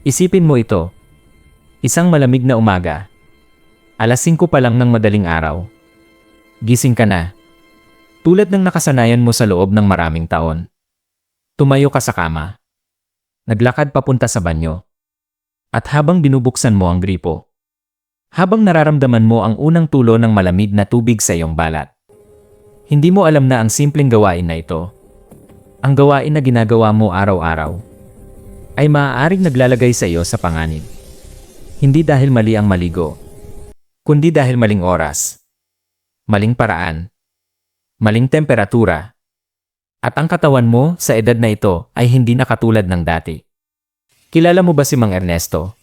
Isipin mo ito. Isang malamig na umaga. Alas 5 pa lang ng madaling araw. Gising ka na. Tulad ng nakasanayan mo sa loob ng maraming taon. Tumayo ka sa kama. Naglakad papunta sa banyo. At habang binubuksan mo ang gripo, habang nararamdaman mo ang unang tulo ng malamig na tubig sa iyong balat, hindi mo alam na ang simpleng gawain na ito, ang gawain na ginagawa mo araw-araw, ay maaaring naglalagay sa iyo sa panganib. Hindi dahil mali ang maligo, kundi dahil maling oras, maling paraan, maling temperatura, at ang katawan mo sa edad na ito ay hindi na katulad ng dati. Kilala mo ba si Mang Ernesto?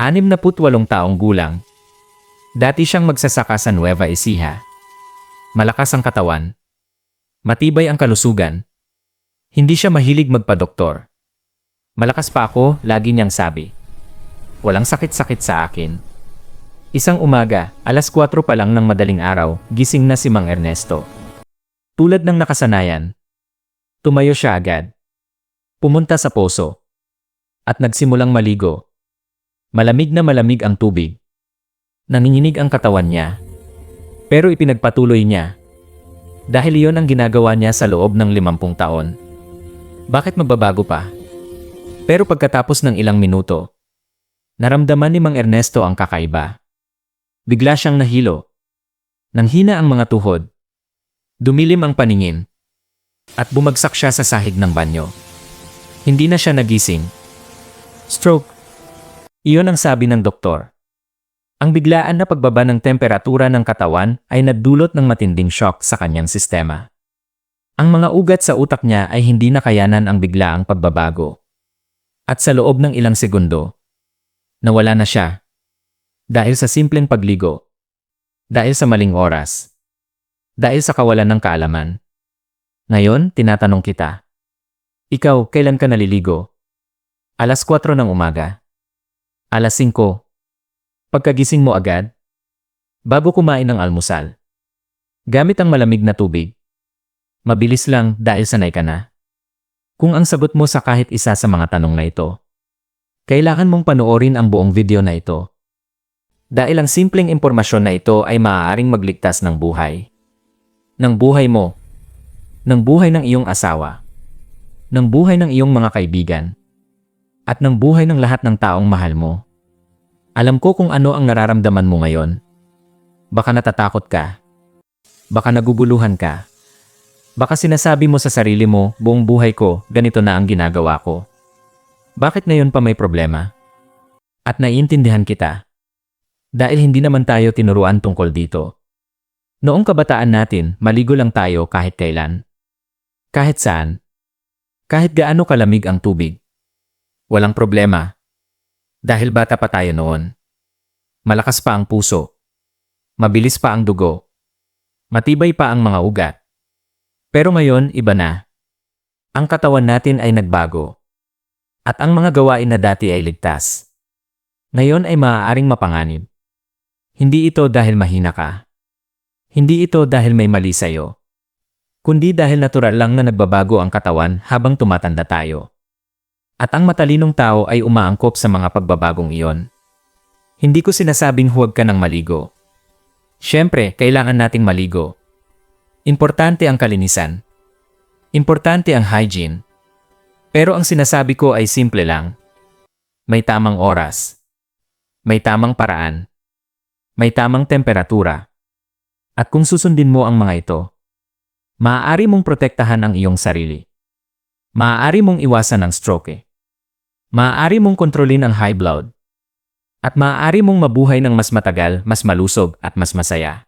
68 taong gulang. Dati siyang magsasaka sa Nueva Ecija. Malakas ang katawan. Matibay ang kalusugan. Hindi siya mahilig magpa-doktor. Malakas pa ako, lagi niyang sabi. Walang sakit-sakit sa akin. Isang umaga, alas 4 pa lang ng madaling araw, gising na si Mang Ernesto. Tulad ng nakasanayan, tumayo siya agad. Pumunta sa poso. At nagsimulang maligo. Malamig na malamig ang tubig. Nanginginig ang katawan niya. Pero ipinagpatuloy niya. Dahil iyon ang ginagawa niya sa loob ng 50 taon. Bakit magbabago pa? Pero pagkatapos ng ilang minuto, naramdaman ni Mang Ernesto ang kakaiba. Bigla siyang nahilo. Nanghina ang mga tuhod. Dumilim ang paningin. At bumagsak siya sa sahig ng banyo. Hindi na siya nagising. Stroke. Iyon ang sabi ng doktor. Ang biglaan na pagbaba ng temperatura ng katawan ay nagdulot ng matinding shock sa kanyang sistema. Ang mga ugat sa utak niya ay hindi nakayanan ang biglaang pagbabago. At sa loob ng ilang segundo, nawala na siya. Dahil sa simpleng pagligo. Dahil sa maling oras. Dahil sa kawalan ng kaalaman. Ngayon, tinatanong kita. Ikaw, kailan ka naliligo? Alas 4 ng umaga. Alas 5. Pagkagising mo agad. Bago kumain ng almusal. Gamit ang malamig na tubig. Mabilis lang dahil sanay ka na. Kung ang sagot mo sa kahit isa sa mga tanong na ito, kailangan mong panoorin ang buong video na ito. Dahil ang simpleng impormasyon na ito ay maaaring magligtas ng buhay. Ng buhay mo. Ng buhay ng iyong asawa. Ng buhay ng iyong mga kaibigan. At ng buhay ng lahat ng taong mahal mo. Alam ko kung ano ang nararamdaman mo ngayon. Baka natatakot ka. Baka naguguluhan ka. Baka sinasabi mo sa sarili mo, buong buhay ko, ganito na ang ginagawa ko. Bakit ngayon pa may problema? At naiintindihan kita. Dahil hindi naman tayo tinuruan tungkol dito. Noong kabataan natin, maligo lang tayo kahit kailan. Kahit saan. Kahit gaano kalamig ang tubig. Walang problema. Dahil bata pa tayo noon. Malakas pa ang puso. Mabilis pa ang dugo. Matibay pa ang mga ugat. Pero ngayon, iba na. Ang katawan natin ay nagbago. At ang mga gawain na dati ay ligtas. Ngayon ay maaaring mapanganib. Hindi ito dahil mahina ka. Hindi ito dahil may mali sa'yo. Kundi dahil natural lang na nagbabago ang katawan habang tumatanda tayo. At ang matalinong tao ay umaangkop sa mga pagbabagong iyon. Hindi ko sinasabing huwag ka nang maligo. Siyempre, kailangan nating maligo. Importante ang kalinisan. Importante ang hygiene. Pero ang sinasabi ko ay simple lang. May tamang oras. May tamang paraan. May tamang temperatura. At kung susundin mo ang mga ito, maaari mong protektahan ang iyong sarili. Maaari mong iwasan ang stroke. Maaari mong kontrolin ang high blood. At maaari mong mabuhay ng mas matagal, mas malusog at mas masaya.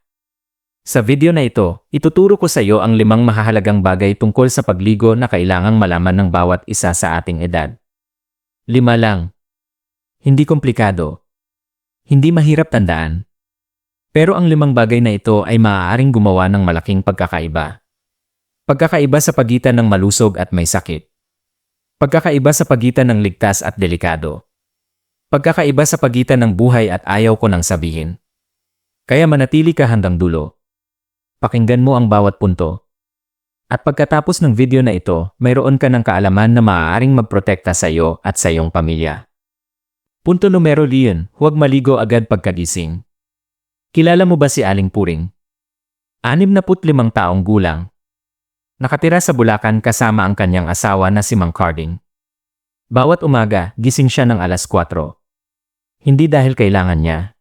Sa video na ito, ituturo ko sa iyo ang 5 mahahalagang bagay tungkol sa pagligo na kailangang malaman ng bawat isa sa ating edad. 5 lang. Hindi komplikado. Hindi mahirap tandaan. Pero ang 5 bagay na ito ay maaaring gumawa ng malaking pagkakaiba. Pagkakaiba sa pagitan ng malusog at may sakit. Pagkakaiba sa pagitan ng ligtas at delikado. Pagkakaiba sa pagitan ng buhay at ayaw ko nang sabihin. Kaya manatili ka hanggang dulo. Pakinggan mo ang bawat punto. At pagkatapos ng video na ito, mayroon ka ng kaalaman na maaaring magprotekta sa iyo at sa iyong pamilya. Punto numero liyon, huwag maligo agad pagkagising. Kilala mo ba si Aling Puring? 65 taong gulang. Nakatira sa Bulacan kasama ang kanyang asawa na si Mang Carding. Bawat umaga, gising siya ng alas 4. Hindi dahil kailangan niya,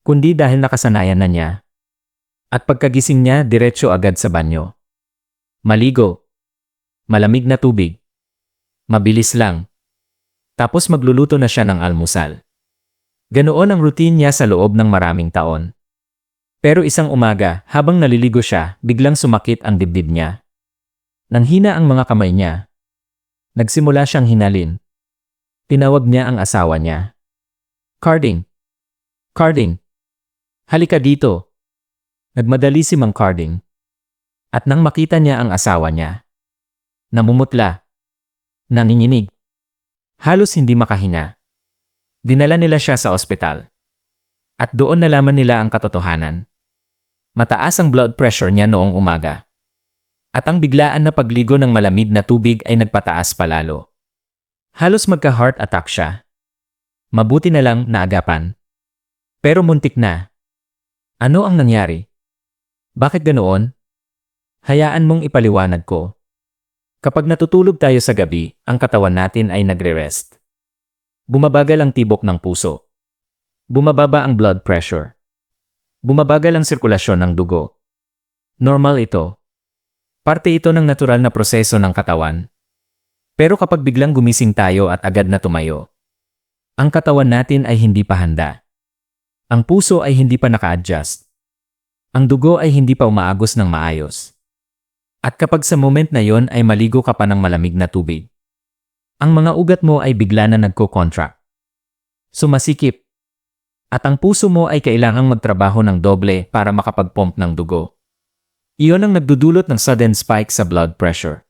kundi dahil nakasanayan na niya. At pagkagising niya, diretso agad sa banyo. Maligo. Malamig na tubig. Mabilis lang. Tapos magluluto na siya ng almusal. Ganoon ang routine niya sa loob ng maraming taon. Pero isang umaga, habang naliligo siya, biglang sumakit ang dibdib niya. Nanghina ang mga kamay niya. Nagsimula siyang hinalin. Tinawag niya ang asawa niya. Carding! Carding! Halika dito! Nagmadali si Mang Carding. At nang makita niya ang asawa niya, namumutla. Nanginginig. Halos hindi makahinga. Dinala nila siya sa ospital. At doon nalaman nila ang katotohanan. Mataas ang blood pressure niya noong umaga. At ang biglaan na pagligo ng malamig na tubig ay nagpataas palalo. Halos magka-heart attack siya. Mabuti na lang naagapan. Pero muntik na. Ano ang nangyari? Bakit ganoon? Hayaan mong ipaliwanag ko. Kapag natutulog tayo sa gabi, ang katawan natin ay nagre-rest. Bumabagal ang tibok ng puso. Bumababa ang blood pressure. Bumabagal ang sirkulasyon ng dugo. Normal ito. Parte ito ng natural na proseso ng katawan. Pero kapag biglang gumising tayo at agad na tumayo, ang katawan natin ay hindi pa handa. Ang puso ay hindi pa naka-adjust. Ang dugo ay hindi pa umaagos ng maayos. At kapag sa moment na yon ay maligo ka pa ng malamig na tubig, ang mga ugat mo ay bigla na nagko-contract. Sumasikip. At ang puso mo ay kailangang magtrabaho ng doble para makapag-pump ng dugo. Iyon ang nagdudulot ng sudden spike sa blood pressure.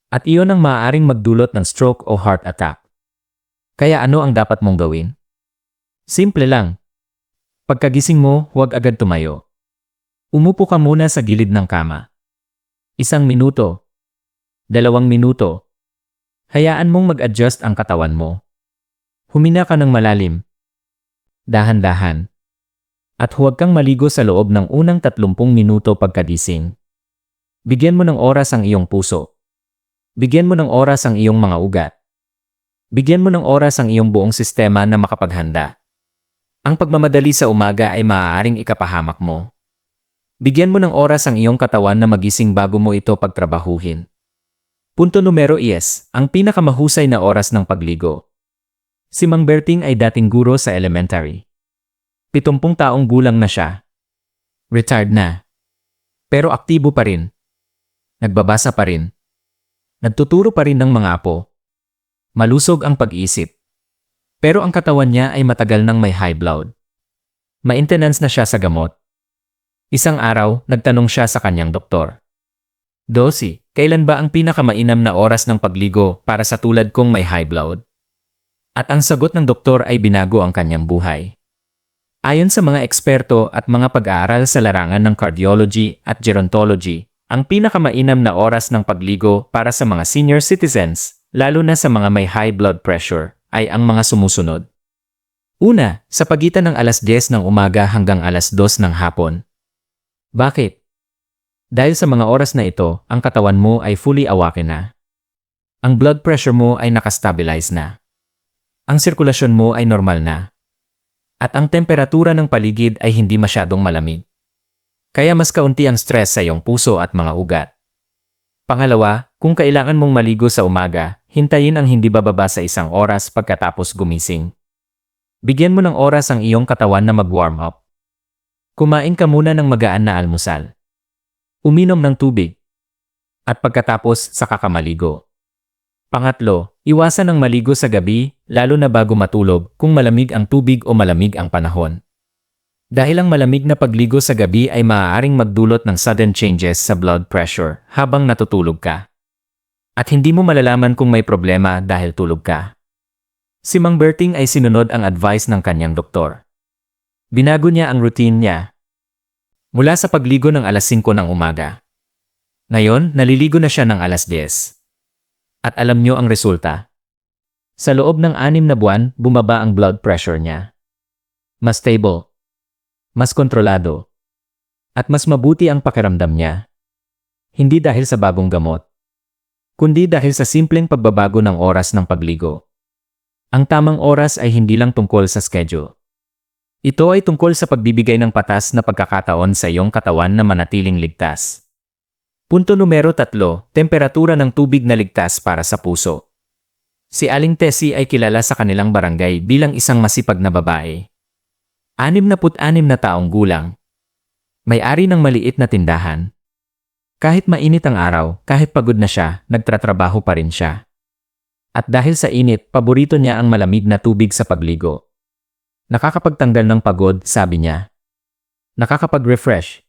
At iyon ang maaaring magdulot ng stroke o heart attack. Kaya ano ang dapat mong gawin? Simple lang. Pagkagising mo, huwag agad tumayo. Umupo ka muna sa gilid ng kama. 1 minuto. 2 minuto. Hayaan mong mag-adjust ang katawan mo. Humina ka ng malalim. Dahan-dahan. At huwag kang maligo sa loob ng unang 30 minuto pagkagising. Bigyan mo ng oras ang iyong puso. Bigyan mo ng oras ang iyong mga ugat. Bigyan mo ng oras ang iyong buong sistema na makapaghanda. Ang pagmamadali sa umaga ay maaaring ikapahamak mo. Bigyan mo ng oras ang iyong katawan na magising bago mo ito pagtrabahuhin. Punto numero 10, ang pinakamahusay na oras ng pagligo. Si Mang Berting ay dating guro sa elementary. 70 taong gulang na siya. Retired na. Pero aktibo pa rin. Nagbabasa pa rin. Nagtuturo pa rin ng mga apo. Malusog ang pag-iisip. Pero ang katawan niya ay matagal nang may high blood. Maintenance na siya sa gamot. Isang araw, nagtanong siya sa kanyang doktor. Dosi, kailan ba ang pinakamainam na oras ng pagligo para sa tulad kong may high blood? At ang sagot ng doktor ay binago ang kanyang buhay. Ayon sa mga eksperto at mga pag-aaral sa larangan ng cardiology at gerontology, ang pinakamainam na oras ng pagligo para sa mga senior citizens, lalo na sa mga may high blood pressure, ay ang mga sumusunod. Una, sa pagitan ng alas 10 ng umaga hanggang alas 2 ng hapon. Bakit? Dahil sa mga oras na ito, ang katawan mo ay fully awaken na. Ang blood pressure mo ay nakastabilize na. Ang sirkulasyon mo ay normal na. At ang temperatura ng paligid ay hindi masyadong malamig. Kaya mas kaunti ang stress sa iyong puso at mga ugat. Pangalawa, kung kailangan mong maligo sa umaga, hintayin ang hindi bababa sa 1 oras pagkatapos gumising. Bigyan mo ng oras ang iyong katawan na mag-warm up. Kumain ka muna ng magaan na almusal. Uminom ng tubig. At pagkatapos, saka ka maligo. Pangatlo, iwasan ang maligo sa gabi, lalo na bago matulog kung malamig ang tubig o malamig ang panahon. Dahil ang malamig na pagligo sa gabi ay maaaring magdulot ng sudden changes sa blood pressure habang natutulog ka. At hindi mo malalaman kung may problema dahil tulog ka. Si Mang Berting ay sinunod ang advice ng kanyang doktor. Binago niya ang routine niya. Mula sa pagligo ng alas 5 ng umaga. Ngayon, naliligo na siya ng alas 10. At alam niyo ang resulta? Sa loob ng 6 na buwan, bumaba ang blood pressure niya. Mas stable, mas kontrolado, at mas mabuti ang pakiramdam niya. Hindi dahil sa bagong gamot, kundi dahil sa simpleng pagbabago ng oras ng pagligo. Ang tamang oras ay hindi lang tungkol sa schedule. Ito ay tungkol sa pagbibigay ng patas na pagkakataon sa iyong katawan na manatiling ligtas. Punto numero 3, temperatura ng tubig na ligtas para sa puso. Si Aling Tessie ay kilala sa kanilang barangay bilang isang masipag na babae. 66 na taong gulang. May-ari ng maliit na tindahan. Kahit mainit ang araw, kahit pagod na siya, nagtatrabaho pa rin siya. At dahil sa init, paborito niya ang malamig na tubig sa pagligo. Nakakapagtanggal ng pagod, sabi niya. Nakakapag-refresh.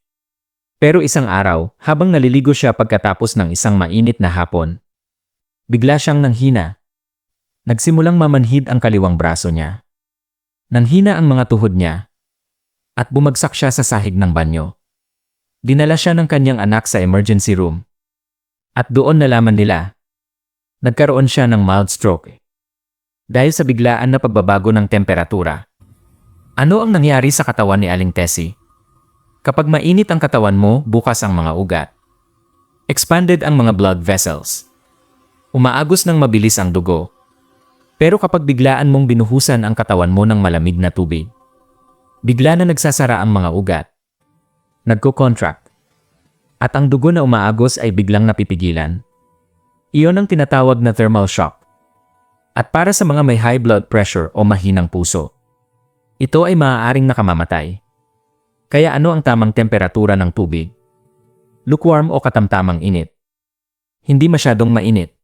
Pero isang araw, habang naliligo siya pagkatapos ng isang mainit na hapon, bigla siyang nanghina. Nagsimulang mamanhid ang kaliwang braso niya. Nanghina ang mga tuhod niya. At bumagsak siya sa sahig ng banyo. Dinala siya ng kanyang anak sa emergency room. At doon nalaman nila, nagkaroon siya ng mild stroke. Dahil sa biglaan na pagbabago ng temperatura. Ano ang nangyari sa katawan ni Aling Tessie? Kapag mainit ang katawan mo, bukas ang mga ugat. Expanded ang mga blood vessels. Umaagos ng mabilis ang dugo. Pero kapag biglaan mong binuhusan ang katawan mo ng malamig na tubig, bigla na nagsasara ang mga ugat. Nagko-contract. At ang dugo na umaagos ay biglang napipigilan. Iyon ang tinatawag na thermal shock. At para sa mga may high blood pressure o mahinang puso, ito ay maaaring nakamamatay. Kaya ano ang tamang temperatura ng tubig? Lukewarm o katamtamang init. Hindi masyadong mainit.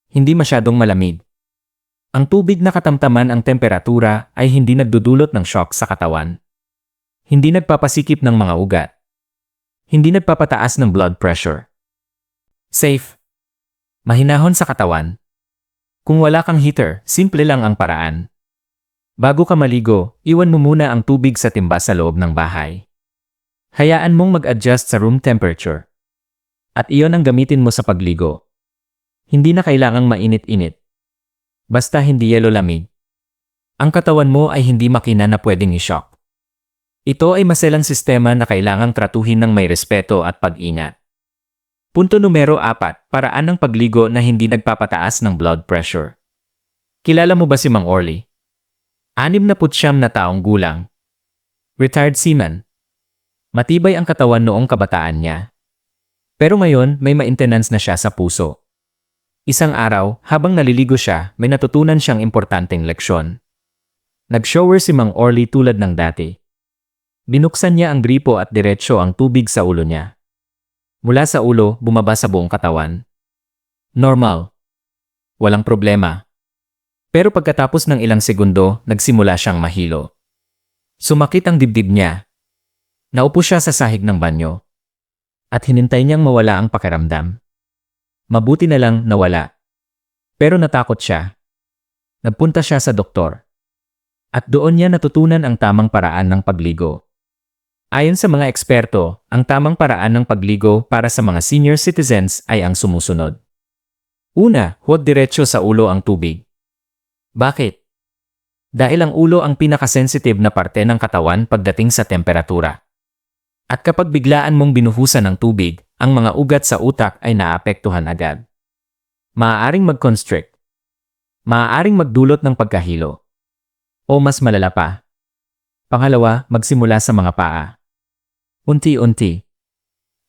Hindi masyadong malamig. Ang tubig na katamtaman ang temperatura ay hindi nagdudulot ng shock sa katawan. Hindi nagpapasikip ng mga ugat. Hindi nagpapataas ng blood pressure. Safe. Mahinahon sa katawan. Kung wala kang heater, simple lang ang paraan. Bago ka maligo, iwan mo muna ang tubig sa timba sa loob ng bahay. Hayaan mong mag-adjust sa room temperature. At iyon ang gamitin mo sa pagligo. Hindi na kailangang mainit-init. Basta hindi yelo lamig. Ang katawan mo ay hindi makina na pwedeng i-shock. Ito ay maselang sistema na kailangang tratuhin ng may respeto at pag-ingat. Punto numero 4, paraan ng pagligo na hindi nagpapataas ng blood pressure. Kilala mo ba si Mang Orly? 69 na taong gulang. Retired seaman. Matibay ang katawan noong kabataan niya. Pero ngayon, may maintenance na siya sa puso. Isang araw, habang naliligo siya, may natutunan siyang importanteng leksyon. Nag-shower si Mang Orly tulad ng dati. Binuksan niya ang gripo at diretsyo ang tubig sa ulo niya. Mula sa ulo, bumaba sa buong katawan. Normal. Walang problema. Pero pagkatapos ng ilang segundo, nagsimula siyang mahilo. Sumakit ang dibdib niya. Naupo siya sa sahig ng banyo. At hinintay niyang mawala ang pakiramdam. Mabuti na lang nawala. Pero natakot siya. Nagpunta siya sa doktor. At doon niya natutunan ang tamang paraan ng pagligo. Ayon sa mga eksperto, ang tamang paraan ng pagligo para sa mga senior citizens ay ang sumusunod. Una, huwag diretsyo sa ulo ang tubig. Bakit? Dahil ang ulo ang pinakasensitive na parte ng katawan pagdating sa temperatura. At kapag biglaan mong binuhusan ng tubig, ang mga ugat sa utak ay naapektuhan agad. Maaaring mag-constrict. Maaaring magdulot ng pagkahilo. O mas malala pa. Pangalawa, magsimula sa mga paa. Unti-unti.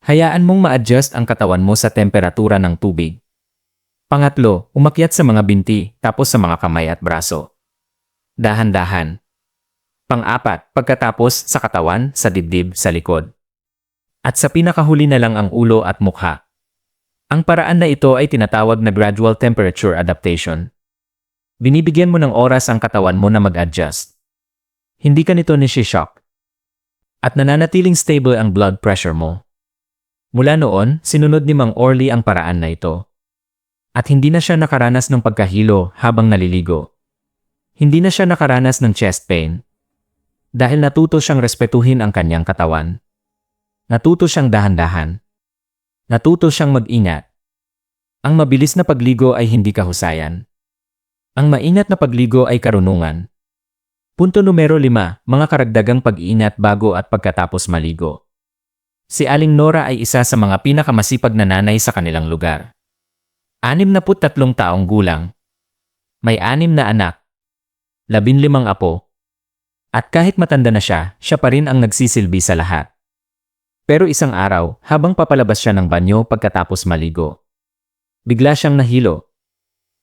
Hayaan mong ma-adjust ang katawan mo sa temperatura ng tubig. Pangatlo, umakyat sa mga binti, tapos sa mga kamay at braso. Dahan-dahan. Pang-apat, pagkatapos sa katawan, sa dibdib, sa likod. At sa pinakahuli na lang ang ulo at mukha. Ang paraan na ito ay tinatawag na gradual temperature adaptation. Binibigyan mo ng oras ang katawan mo na mag-adjust. Hindi ka nito nisishock. At nananatiling stable ang blood pressure mo. Mula noon, sinunod ni Mang Orly ang paraan na ito. At hindi na siya nakaranas ng pagkahilo habang naliligo. Hindi na siya nakaranas ng chest pain. Dahil natuto siyang respetuhin ang kanyang katawan. Natuto siyang dahan-dahan. Natuto siyang mag-ingat. Ang mabilis na pagligo ay hindi kahusayan. Ang maingat na pagligo ay karunungan. Punto numero 5, mga karagdagang pag-iingat bago at pagkatapos maligo. Si Aling Nora ay isa sa mga pinakamasipag na nanay sa kanilang lugar. 63 taong gulang. May 6 na anak. 15 apo. At kahit matanda na siya pa rin ang nagsisilbi sa lahat. Pero isang araw, habang papalabas siya ng banyo pagkatapos maligo, bigla siyang nahilo.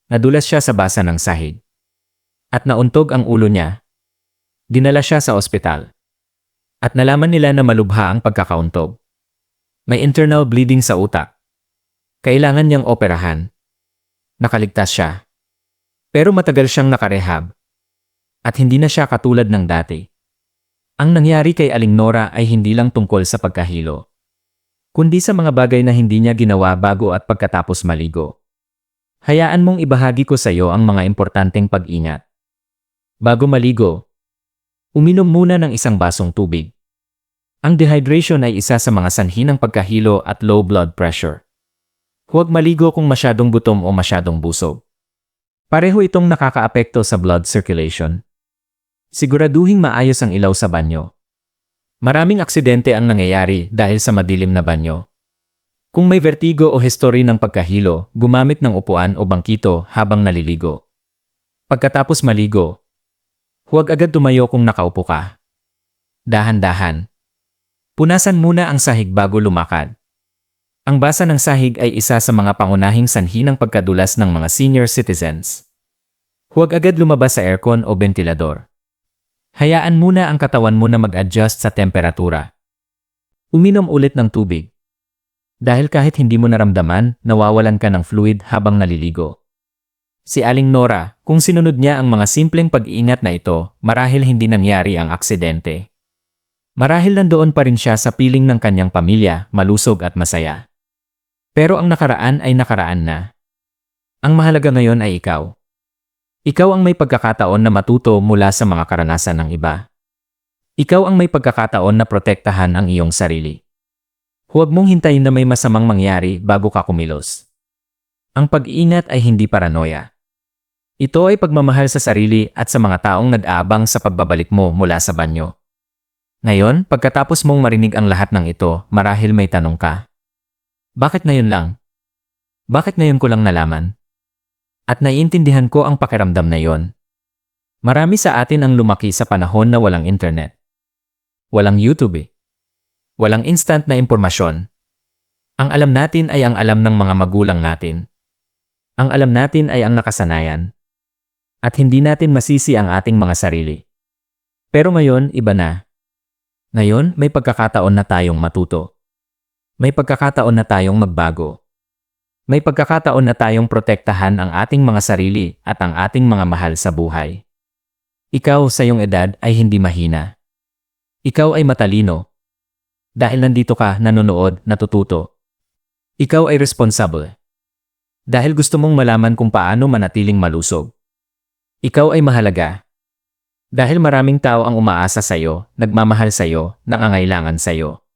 Nadulas siya sa basa ng sahig. At nauntog ang ulo niya. Dinala siya sa ospital. At nalaman nila na malubha ang pagkakauntog. May internal bleeding sa utak. Kailangan niyang operahan. Nakaligtas siya. Pero matagal siyang nakarehab. At hindi na siya katulad ng dati. Ang nangyari kay Aling Nora ay hindi lang tungkol sa pagkahilo, kundi sa mga bagay na hindi niya ginawa bago at pagkatapos maligo. Hayaan mong ibahagi ko sa iyo ang mga importanteng pag-ingat. Bago maligo, uminom muna ng isang basong tubig. Ang dehydration ay isa sa mga sanhi ng pagkahilo at low blood pressure. Huwag maligo kung masyadong gutom o masyadong busog. Pareho itong nakakaapekto sa blood circulation. Siguraduhing maayos ang ilaw sa banyo. Maraming aksidente ang nangyayari dahil sa madilim na banyo. Kung may vertigo o history ng pagkahilo, gumamit ng upuan o bangkito habang naliligo. Pagkatapos maligo, huwag agad tumayo kung nakaupo ka. Dahan-dahan. Punasan muna ang sahig bago lumakad. Ang basa ng sahig ay isa sa mga pangunahing sanhi ng pagkadulas ng mga senior citizens. Huwag agad lumabas sa aircon o ventilador. Hayaan muna ang katawan mo na mag-adjust sa temperatura. Uminom ulit ng tubig. Dahil kahit hindi mo naramdaman, nawawalan ka ng fluid habang naliligo. Si Aling Nora, kung sinunod niya ang mga simpleng pag-iingat na ito, marahil hindi nangyari ang aksidente. Marahil nandoon pa rin siya sa piling ng kanyang pamilya, malusog at masaya. Pero ang nakaraan ay nakaraan na. Ang mahalaga ngayon ay ikaw. Ikaw ang may pagkakataon na matuto mula sa mga karanasan ng iba. Ikaw ang may pagkakataon na protektahan ang iyong sarili. Huwag mong hintayin na may masamang mangyari bago ka kumilos. Ang pag-iingat ay hindi paranoia. Ito ay pagmamahal sa sarili at sa mga taong nag-aabang sa pagbabalik mo mula sa banyo. Ngayon, pagkatapos mong marinig ang lahat ng ito, marahil may tanong ka. Bakit ngayon lang? Bakit ngayon ko lang nalaman? At naiintindihan ko ang pakiramdam na yon. Marami sa atin ang lumaki sa panahon na walang internet. Walang YouTube. Walang instant na impormasyon. Ang alam natin ay ang alam ng mga magulang natin. Ang alam natin ay ang nakasanayan. At hindi natin masisi ang ating mga sarili. Pero ngayon, iba na. Ngayon, may pagkakataon na tayong matuto. May pagkakataon na tayong magbago. May pagkakataon na tayong protektahan ang ating mga sarili at ang ating mga mahal sa buhay. Ikaw sa iyong edad ay hindi mahina. Ikaw ay matalino. Dahil nandito ka, nanonood, natututo. Ikaw ay responsable. Dahil gusto mong malaman kung paano manatiling malusog. Ikaw ay mahalaga. Dahil maraming tao ang umaasa sa iyo, nagmamahal sa iyo, nangangailangan sa iyo.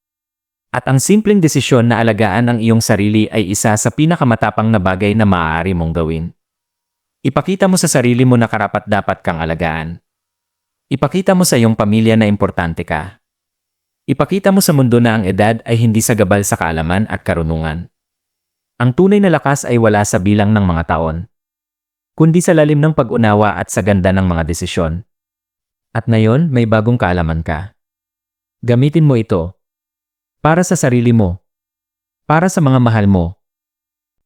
At ang simpleng desisyon na alagaan ang iyong sarili ay isa sa pinakamatapang na bagay na maaari mong gawin. Ipakita mo sa sarili mo na karapat-dapat kang alagaan. Ipakita mo sa iyong pamilya na importante ka. Ipakita mo sa mundo na ang edad ay hindi sagabal sa kaalaman at karunungan. Ang tunay na lakas ay wala sa bilang ng mga taon, kundi sa lalim ng pag-unawa at sa ganda ng mga desisyon. At ngayon, may bagong kaalaman ka. Gamitin mo ito. Para sa sarili mo. Para sa mga mahal mo.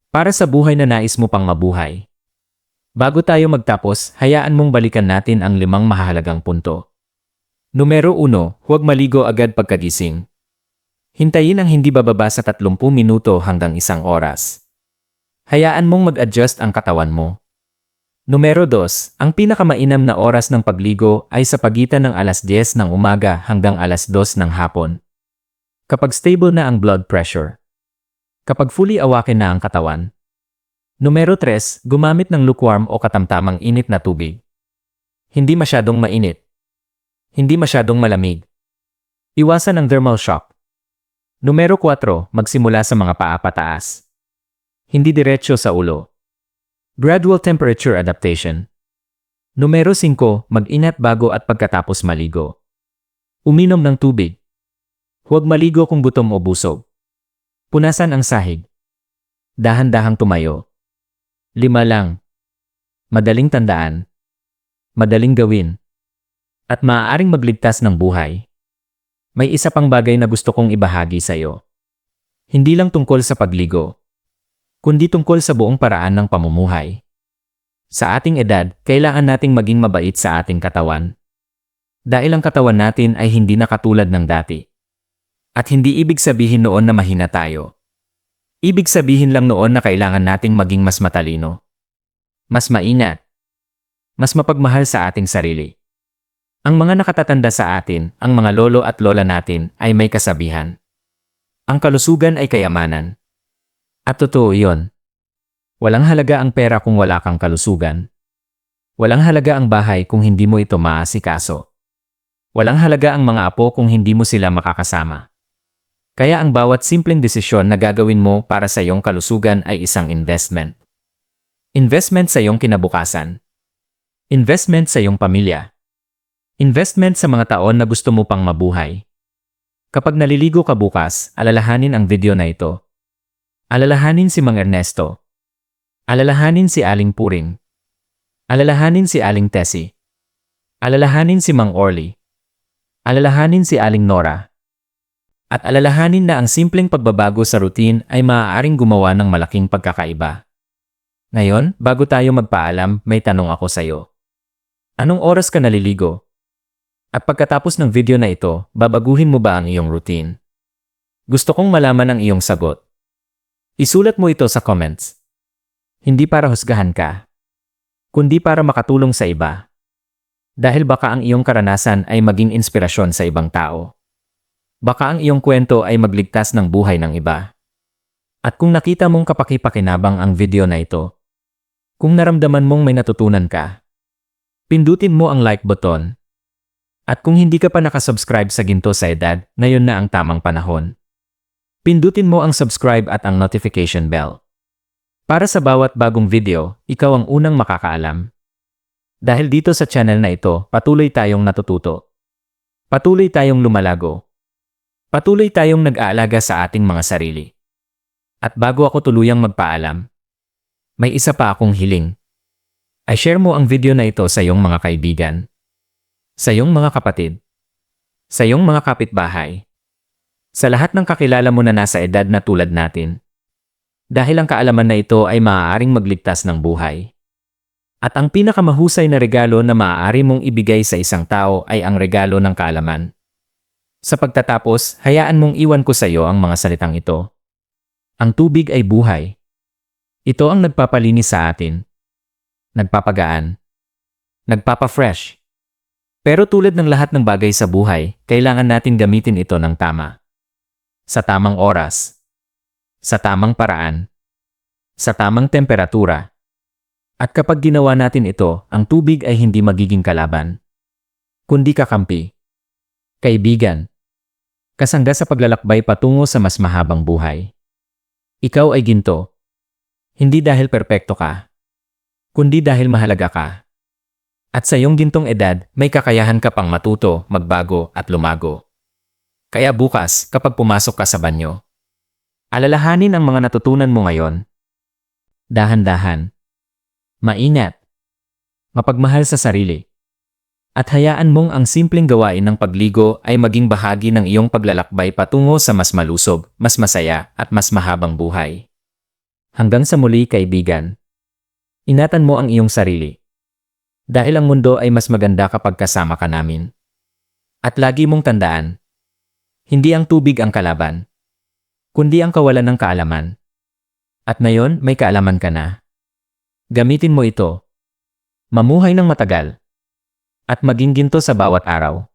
Para sa buhay na nais mo pang mabuhay. Bago tayo magtapos, hayaan mong balikan natin ang 5 mahalagang punto. Numero 1, huwag maligo agad pagkagising. Hintayin ang hindi bababa sa 30 minuto hanggang 1 oras. Hayaan mong mag-adjust ang katawan mo. Numero 2, ang pinakamainam na oras ng pagligo ay sa pagitan ng alas 10 ng umaga hanggang alas 2 ng hapon. Kapag stable na ang blood pressure. Kapag fully awaken na ang katawan. Numero 3, gumamit ng lukewarm o katamtamang init na tubig. Hindi masyadong mainit. Hindi masyadong malamig. Iwasan ang thermal shock. Numero 4, magsimula sa mga paa pataas. Hindi diretsyo sa ulo. Gradual temperature adaptation. Numero 5, mag-ingat bago at pagkatapos maligo. Uminom ng tubig. Huwag maligo kung gutom o busog. Punasan ang sahig. Dahan-dahang tumayo. 5 lang. Madaling tandaan. Madaling gawin. At maaaring magligtas ng buhay. May isa pang bagay na gusto kong ibahagi sa iyo. Hindi lang tungkol sa pagligo, kundi tungkol sa buong paraan ng pamumuhay. Sa ating edad, kailangan nating maging mabait sa ating katawan. Dahil ang katawan natin ay hindi na katulad ng dati. At hindi ibig sabihin noon na mahina tayo. Ibig sabihin lang noon na kailangan nating maging mas matalino, mas maingat, mas mapagmahal sa ating sarili. Ang mga nakatatanda sa atin, ang mga lolo at lola natin, ay may kasabihan. Ang kalusugan ay kayamanan. At totoo iyon. Walang halaga ang pera kung wala kang kalusugan. Walang halaga ang bahay kung hindi mo ito maasikaso. Walang halaga ang mga apo kung hindi mo sila makakasama. Kaya ang bawat simpleng desisyon na gagawin mo para sa iyong kalusugan ay isang investment. Investment sa iyong kinabukasan. Investment sa iyong pamilya. Investment sa mga taon na gusto mo pang mabuhay. Kapag naliligo ka bukas, alalahanin ang video na ito. Alalahanin si Mang Ernesto. Alalahanin si Aling Puring. Alalahanin si Aling Tessie. Alalahanin si Mang Orly. Alalahanin si Aling Nora. At alalahanin na ang simpleng pagbabago sa routine ay maaaring gumawa ng malaking pagkakaiba. Ngayon, bago tayo magpaalam, may tanong ako sa iyo. Anong oras ka naliligo? At pagkatapos ng video na ito, babaguhin mo ba ang iyong routine? Gusto kong malaman ang iyong sagot. Isulat mo ito sa comments. Hindi para husgahan ka, kundi para makatulong sa iba. Dahil baka ang iyong karanasan ay maging inspirasyon sa ibang tao. Baka ang iyong kwento ay magligtas ng buhay ng iba. At kung nakita mong kapaki-pakinabang ang video na ito, kung naramdaman mong may natutunan ka, pindutin mo ang like button. At kung hindi ka pa nakasubscribe sa Ginto sa Edad, ngayon na ang tamang panahon. Pindutin mo ang subscribe at ang notification bell. Para sa bawat bagong video, ikaw ang unang makakaalam. Dahil dito sa channel na ito, patuloy tayong natututo. Patuloy tayong lumalago. Patuloy tayong nag-aalaga sa ating mga sarili. At bago ako tuluyang magpaalam, may isa pa akong hiling. I share mo ang video na ito sa iyong mga kaibigan. Sa iyong mga kapatid, sa iyong mga kapitbahay, sa lahat ng kakilala mo na nasa edad na tulad natin. Dahil ang kaalaman na ito ay maaaring magligtas ng buhay. At ang pinakamahusay na regalo na maaari mong ibigay sa isang tao ay ang regalo ng kaalaman. Sa pagtatapos, hayaan mong iwan ko sa iyo ang mga salitang ito. Ang tubig ay buhay. Ito ang nagpapalinis sa atin, nagpapagaan, nagpapa-fresh. Pero tulad ng lahat ng bagay sa buhay, kailangan natin gamitin ito ng tama. Sa tamang oras. Sa tamang paraan. Sa tamang temperatura. At kapag ginawa natin ito, ang tubig ay hindi magiging kalaban, kundi kakampi. Kaibigan. Kasangga sa paglalakbay patungo sa mas mahabang buhay. Ikaw ay ginto. Hindi dahil perpekto ka, kundi dahil mahalaga ka. At sa iyong gintong edad, may kakayahan ka pang matuto, magbago at lumago. Kaya bukas, kapag pumasok ka sa banyo, alalahanin ang mga natutunan mo ngayon. Dahan-dahan. Maingat. Mapagmahal sa sarili. At hayaan mong ang simpleng gawain ng pagligo ay maging bahagi ng iyong paglalakbay patungo sa mas malusog, mas masaya at mas mahabang buhay. Hanggang sa muli, kaibigan. Ingatan mo ang iyong sarili. Dahil ang mundo ay mas maganda kapag kasama ka namin. At lagi mong tandaan, hindi ang tubig ang kalaban, kundi ang kawalan ng kaalaman. At ngayon, may kaalaman ka na. Gamitin mo ito. Mamuhay ng matagal. At maging ginto sa bawat araw.